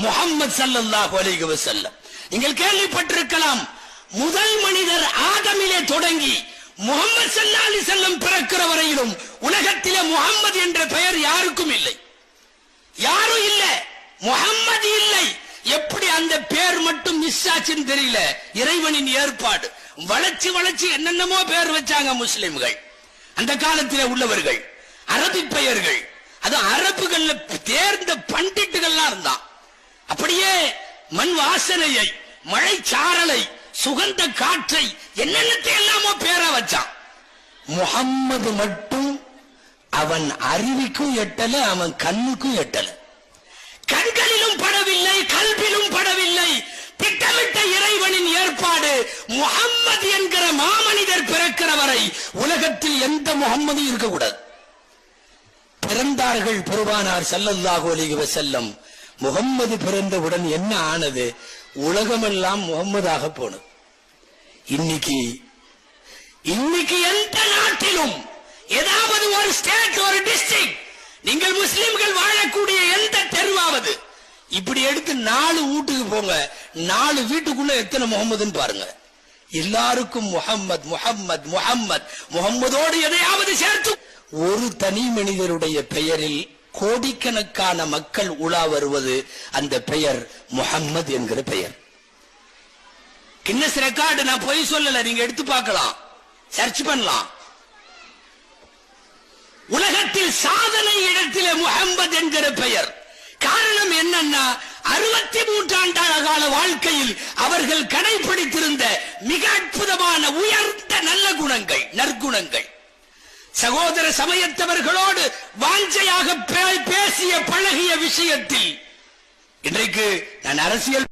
முஹம்மது ஸல்லல்லாஹு அலைஹி வஸல்லம். நீங்கள் கேள்விப்பட்டிருக்கலாம், முதல் மனிதர் ஆதமிலே தொடங்கி முஹம்மது ஸல்லல்லாஹு அலைஹி வஸல்லம் பிறக்கிற வரையிலும் உலகத்திலே முஹம்மது என்ற பெயர் யாருக்கும் இல்லை. யாரும் இல்லை, முஹம்மது இல்லை. எப்படி அந்த பேர் மட்டும் மிஸ் ஆச்சுன்னு தெரியல. இறைவனின் ஏற்பாடு. வளைச்சு வளைச்சு என்னென்னமோ பேர் வச்சாங்க முஸ்லிம்கள், அந்த காலத்திலே உள்ளவர்கள். அரபி பெயர்கள், அது அரபுகள்ல தேர்ந்த பண்டிட்டுகள்லாம் இருந்தான். அப்படியே மண் வாசனையை, மழை சாரலை, சுகந்த காற்றை, என்னென்னத்தை எல்லாமோ பேரா வச்சான். முஹம்மது மட்டும் அவன் அறிவிக்கும் எட்டல, அவன் கண்ணுக்கும் எட்டல. கண்களிலும் படவில்லை, கல்விலும் படவில்லை. திட்டமிட்ட இறைவனின் ஏற்பாடு. முஹம்மது என்கிற மாமனிதர் பிறக்கிற வரை உலகத்தில் எந்த முஹம்மதும் இருக்கக்கூடாது. பிறந்தார்கள் பெருமானார் ஸல்லல்லாஹு அலைஹி வஸல்லம். முஹம்மது பிறந்தவுடன் என்ன ஆனது? உலகமெல்லாம் முஹம்மதாக போனது. இன்னைக்கு எந்த நாட்டிலும் ஏதாவது ஒரு ஸ்டேட், ஒரு டிஸ்ட்ரிக்ட், நீங்கள் முஸ்லிம்கள் வாழக்கூடிய எந்த தெருவாவது இப்படி எடுத்து 4 வீட்டுக்கு போங்க, 4 வீட்டுக்குள்ள எத்தனை முஹம்மதுன்னு பாருங்க. எல்லாருக்கும் முஹம்மத் முஹம்மத் முஹம்மத். முஹம்மதோடு எதையாவது சேர்த்து ஒரு தனி மனிதருடைய பெயரில் கோடிக்கணக்கான மக்கள் உலா வருவது அந்த பெயர் முஹம்மது என்கிற பெயர். கின்னஸ் ரெக்கார்டு நான் பொய் சொல்லல, நீங்க எடுத்து பார்க்கலாம், சர்ச் பண்ணலாம். உலகத்தில் சாதனை இடத்திலே முஹம்மது என்கிற பெயர். காரணம் என்னன்னா, 63 ஆண்டாள கால வாழ்க்கையில் அவர்கள் கடைபிடித்திருந்த மிக அற்புதமான உயர்ந்த நல்ல குணங்கள், நற்குணங்கள். சகோதர சமயத்தவர்களோடு வாஞ்சையாக பேசிய பழகிய விஷயத்தில் இன்றைக்கு நான் அரசியல்